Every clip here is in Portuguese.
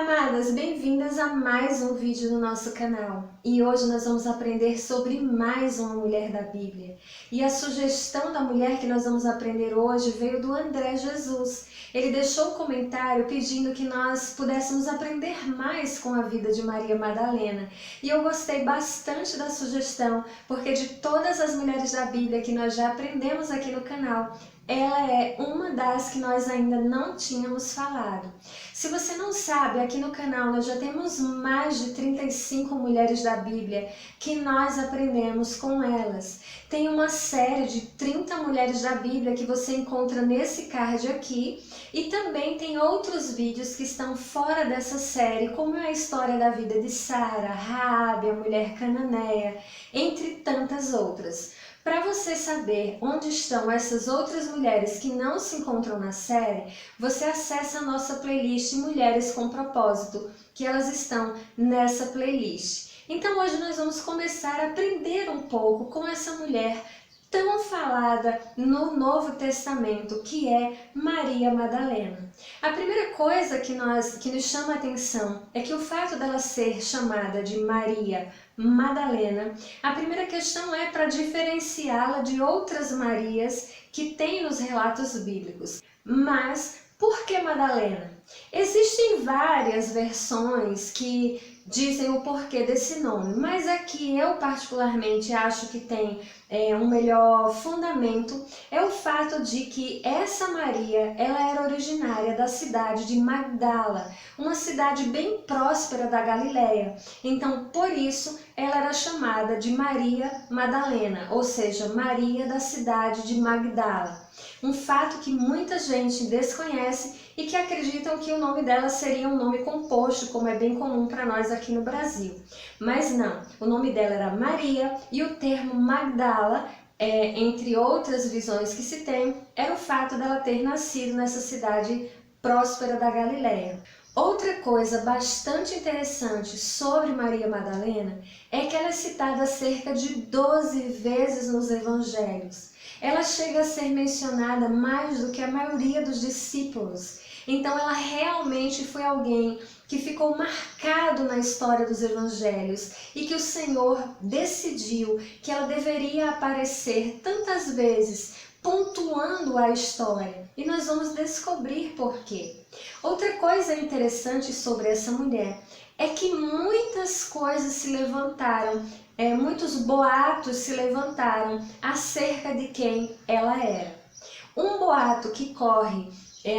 Amadas, bem-vindas a mais um vídeo no nosso canal. E hoje nós vamos aprender sobre mais uma mulher da Bíblia. E a sugestão da mulher que nós vamos aprender hoje veio do André Jesus. Ele deixou um comentário pedindo que nós pudéssemos aprender mais com a vida de Maria Madalena. E eu gostei bastante da sugestão, porque de todas as mulheres da Bíblia que nós já aprendemos aqui no canal, ela é uma das que nós ainda não tínhamos falado. Se você não sabe, aqui no canal nós já temos mais de 35 mulheres da Bíblia que nós aprendemos com elas. Tem uma série de 30 mulheres da Bíblia que você encontra nesse card aqui, e também tem outros vídeos que estão fora dessa série, como a história da vida de Sara, Raabe, a mulher cananeia, entre tantas outras. Para você saber onde estão essas outras mulheres que não se encontram na série, você acessa a nossa playlist Mulheres com Propósito, que elas estão nessa playlist. Então hoje nós vamos começar a aprender um pouco com essa mulher tão falada no Novo Testamento, que é Maria Madalena. A primeira coisa que nos chama a atenção é que o fato dela ser chamada de Maria Madalena, a primeira questão é para diferenciá-la de outras Marias que tem nos relatos bíblicos. Mas por que Madalena? Existem várias versões que dizem o porquê desse nome, mas aqui eu particularmente acho que tem um melhor fundamento, é o fato de que essa Maria, ela era originária da cidade de Magdala, uma cidade bem próspera da Galileia. Então, por isso, ela era chamada de Maria Madalena, ou seja, Maria da cidade de Magdala. Um fato que muita gente desconhece e que acreditam que o nome dela seria um nome composto, como é bem comum para nós aqui no Brasil. Mas não, o nome dela era Maria e o termo Magdala, entre outras visões que se tem, era o fato dela ter nascido nessa cidade próspera da Galileia. Outra coisa bastante interessante sobre Maria Madalena é que ela é citada cerca de 12 vezes nos evangelhos. Ela chega a ser mencionada mais do que a maioria dos discípulos. Então ela realmente foi alguém que ficou marcado na história dos evangelhos e que o Senhor decidiu que ela deveria aparecer tantas vezes, pontuando a história. E nós vamos descobrir por quê. Outra coisa interessante sobre essa mulher é que muitas coisas se levantaram, muitos boatos se levantaram acerca de quem ela era. Um boato que corre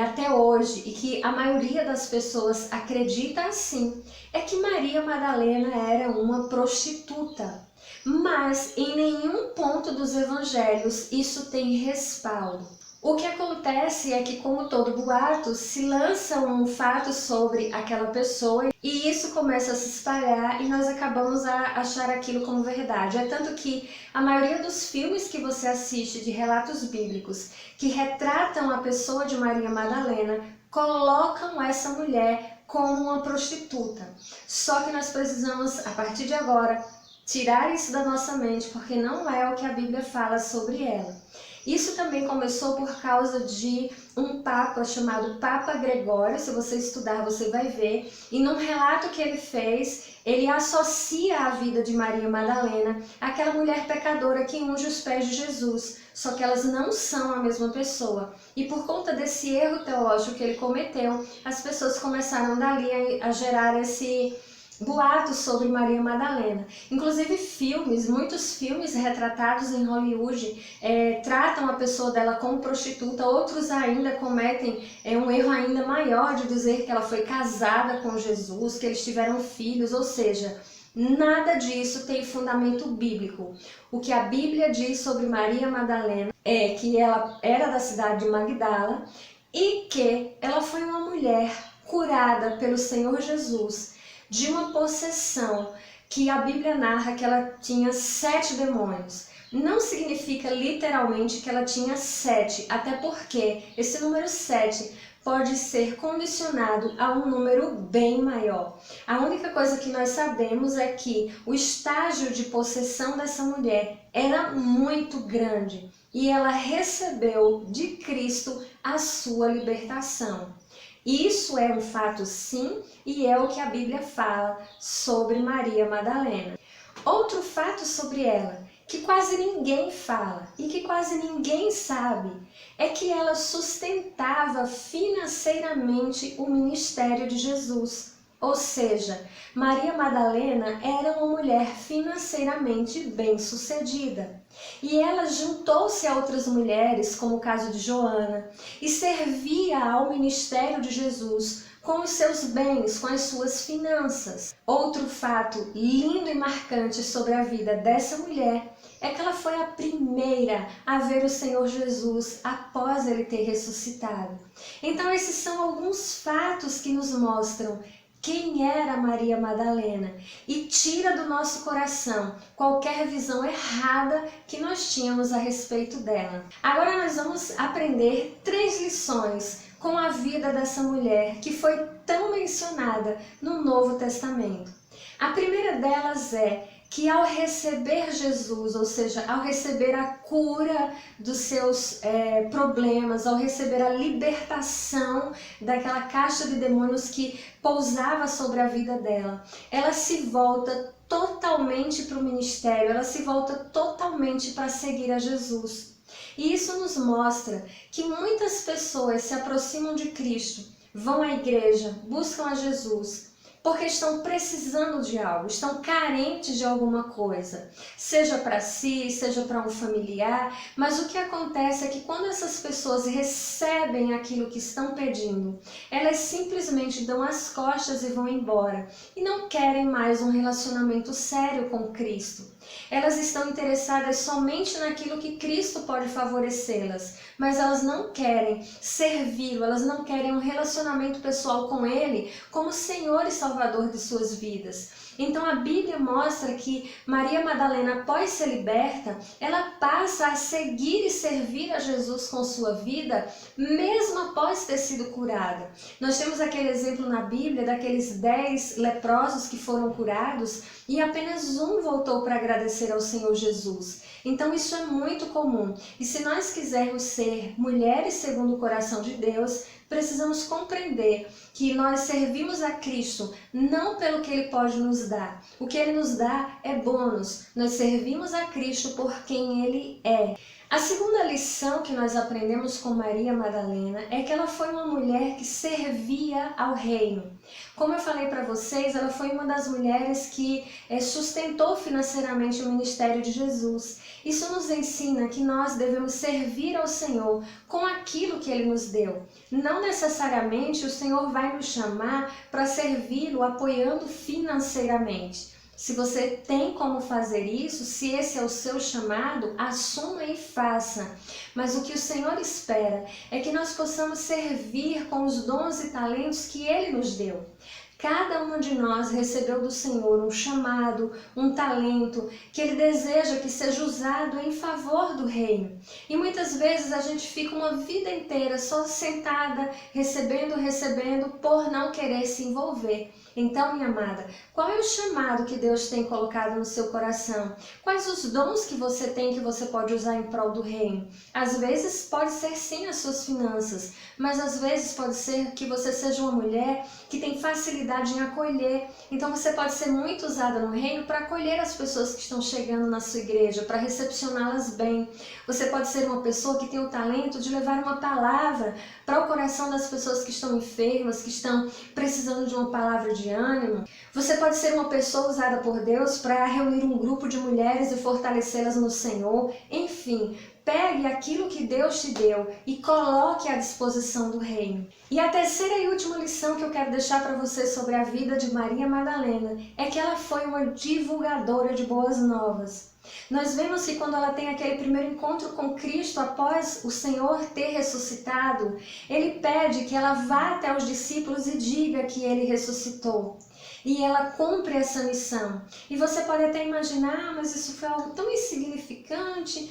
até hoje e que a maioria das pessoas acredita assim, é que Maria Madalena era uma prostituta. Mas em nenhum ponto dos evangelhos isso tem respaldo. O que acontece é que, como todo boato, se lança um fato sobre aquela pessoa e isso começa a se espalhar e nós acabamos a achar aquilo como verdade. É tanto que a maioria dos filmes que você assiste de relatos bíblicos que retratam a pessoa de Maria Madalena colocam essa mulher como uma prostituta. Só que nós precisamos, a partir de agora, tirar isso da nossa mente, porque não é o que a Bíblia fala sobre ela. Isso também começou por causa de um papa chamado Papa Gregório. Se você estudar, você vai ver. E num relato que ele fez, ele associa a vida de Maria Madalena àquela mulher pecadora que unge os pés de Jesus. Só que elas não são a mesma pessoa. E por conta desse erro teológico que ele cometeu, as pessoas começaram dali a gerar esse boatos sobre Maria Madalena. Inclusive muitos filmes retratados em Hollywood tratam a pessoa dela como prostituta, outros ainda cometem um erro ainda maior de dizer que ela foi casada com Jesus, que eles tiveram filhos, ou seja, nada disso tem fundamento bíblico. O que a Bíblia diz sobre Maria Madalena é que ela era da cidade de Magdala e que ela foi uma mulher curada pelo Senhor Jesus de uma possessão que a Bíblia narra que ela tinha 7 demônios. Não significa literalmente que ela tinha 7, até porque esse número 7 pode ser condicionado a um número bem maior. A única coisa que nós sabemos é que o estágio de possessão dessa mulher era muito grande e ela recebeu de Cristo a sua libertação. E isso é um fato sim, e é o que a Bíblia fala sobre Maria Madalena. Outro fato sobre ela, que quase ninguém fala e que quase ninguém sabe, é que ela sustentava financeiramente o ministério de Jesus. Ou seja, Maria Madalena era uma mulher financeiramente bem-sucedida. E ela juntou-se a outras mulheres, como o caso de Joana, e servia ao ministério de Jesus com os seus bens, com as suas finanças. Outro fato lindo e marcante sobre a vida dessa mulher é que ela foi a primeira a ver o Senhor Jesus após ele ter ressuscitado. Então esses são alguns fatos que nos mostram quem era Maria Madalena e tira do nosso coração qualquer visão errada que nós tínhamos a respeito dela. Agora nós vamos aprender 3 lições com a vida dessa mulher que foi tão mencionada no Novo Testamento. A primeira delas é que ao receber Jesus, ou seja, ao receber a cura dos seus problemas, ao receber a libertação daquela caixa de demônios que pousava sobre a vida dela, ela se volta totalmente para o ministério, ela se volta totalmente para seguir a Jesus. E isso nos mostra que muitas pessoas se aproximam de Cristo, vão à igreja, buscam a Jesus, porque estão precisando de algo, estão carentes de alguma coisa, seja para si, seja para um familiar, mas o que acontece é que quando essas pessoas recebem aquilo que estão pedindo, elas simplesmente dão as costas e vão embora, e não querem mais um relacionamento sério com Cristo. Elas estão interessadas somente naquilo que Cristo pode favorecê-las, mas elas não querem servi-lo, elas não querem um relacionamento pessoal com Ele como Senhor e Salvador de suas vidas. Então a Bíblia mostra que Maria Madalena, após ser liberta, ela passa a seguir e servir a Jesus com sua vida, mesmo após ter sido curada. Nós temos aquele exemplo na Bíblia daqueles 10 leprosos que foram curados e apenas um voltou para agradecer ao Senhor Jesus. Então isso é muito comum. E se nós quisermos ser mulheres segundo o coração de Deus, precisamos compreender que nós servimos a Cristo não pelo que Ele pode nos dar. O que Ele nos dá é bônus. Nós servimos a Cristo por quem Ele é. A segunda lição que nós aprendemos com Maria Madalena é que ela foi uma mulher que servia ao reino. Como eu falei para vocês, ela foi uma das mulheres que sustentou financeiramente o ministério de Jesus. Isso nos ensina que nós devemos servir ao Senhor com aquilo que Ele nos deu. Não necessariamente o Senhor vai nos chamar para servi-lo apoiando financeiramente. Se você tem como fazer isso, se esse é o seu chamado, assuma e faça. Mas o que o Senhor espera é que nós possamos servir com os dons e talentos que Ele nos deu. Cada uma de nós recebeu do Senhor um chamado, um talento que Ele deseja que seja usado em favor do reino. E muitas vezes a gente fica uma vida inteira só sentada, recebendo, por não querer se envolver. Então, minha amada, qual é o chamado que Deus tem colocado no seu coração? Quais os dons que você tem que você pode usar em prol do reino? Às vezes pode ser sim as suas finanças, mas às vezes pode ser que você seja uma mulher que tem facilidade em acolher. Então você pode ser muito usada no reino para acolher as pessoas que estão chegando na sua igreja, para recepcioná-las bem. Você pode ser uma pessoa que tem o talento de levar uma palavra para o coração das pessoas que estão enfermas, que estão precisando de uma palavra de ânimo. Você pode ser uma pessoa usada por Deus para reunir um grupo de mulheres e fortalecê-las no Senhor. Enfim, pegue aquilo que Deus te deu e coloque à disposição do reino. E a terceira e última lição que eu quero deixar para você sobre a vida de Maria Madalena é que ela foi uma divulgadora de boas novas. Nós vemos que quando ela tem aquele primeiro encontro com Cristo após o Senhor ter ressuscitado, Ele pede que ela vá até os discípulos e diga que Ele ressuscitou. e ela cumpre essa missão. E você pode até imaginar, mas isso foi algo tão insignificante,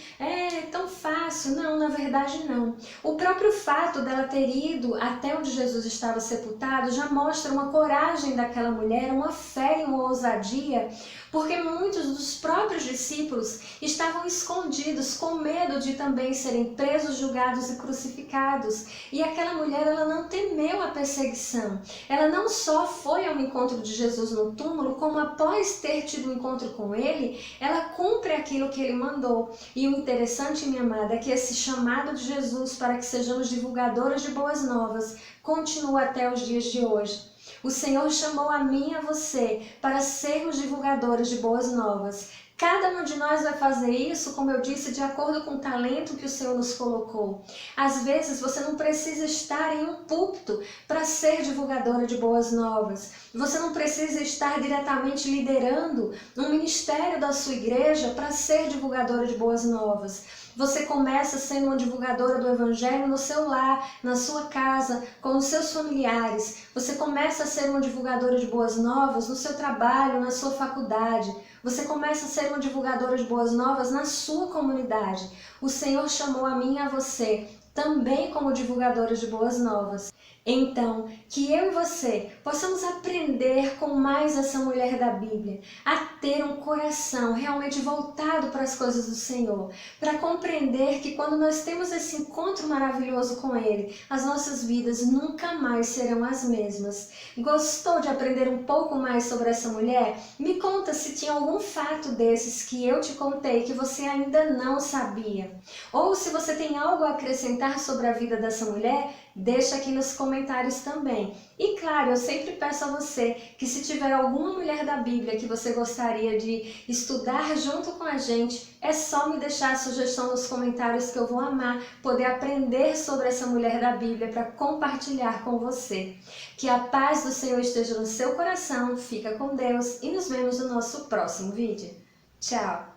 tão fácil. Não, na verdade não. O próprio fato dela ter ido até onde Jesus estava sepultado já mostra uma coragem daquela mulher, uma fé e uma ousadia, porque muitos dos próprios discípulos estavam escondidos com medo de também serem presos, julgados e crucificados. E aquela mulher, ela não temeu a perseguição. Ela não só foi ao encontro de Jesus no túmulo, como após ter tido um encontro com ele, ela cumpre aquilo que ele mandou. E o interessante, minha amada, é que esse chamado de Jesus para que sejamos divulgadoras de boas novas continua até os dias de hoje. O Senhor chamou a mim e a você para sermos divulgadores de boas novas. Cada um de nós vai fazer isso, como eu disse, de acordo com o talento que o Senhor nos colocou. Às vezes você não precisa estar em um púlpito para ser divulgadora de boas novas. Você não precisa estar diretamente liderando um ministério da sua igreja para ser divulgadora de boas novas. Você começa sendo uma divulgadora do Evangelho no seu lar, na sua casa, com os seus familiares. Você começa a ser uma divulgadora de boas novas no seu trabalho, na sua faculdade. Você começa a ser uma divulgadora de boas novas na sua comunidade. O Senhor chamou a mim e a você também como divulgadores de boas novas. Então, que eu e você possamos aprender com mais essa mulher da Bíblia, a ter um coração realmente voltado para as coisas do Senhor, para compreender que quando nós temos esse encontro maravilhoso com Ele, as nossas vidas nunca mais serão as mesmas. Gostou de aprender um pouco mais sobre essa mulher? Me conta se tinha algum fato desses que eu te contei que você ainda não sabia. Ou se você tem algo a acrescentar sobre a vida dessa mulher, deixa aqui nos comentários também. E claro, eu sempre peço a você que se tiver alguma mulher da Bíblia que você gostaria de estudar junto com a gente, é só me deixar a sugestão nos comentários que eu vou amar poder aprender sobre essa mulher da Bíblia para compartilhar com você. Que a paz do Senhor esteja no seu coração, fica com Deus e nos vemos no nosso próximo vídeo. Tchau!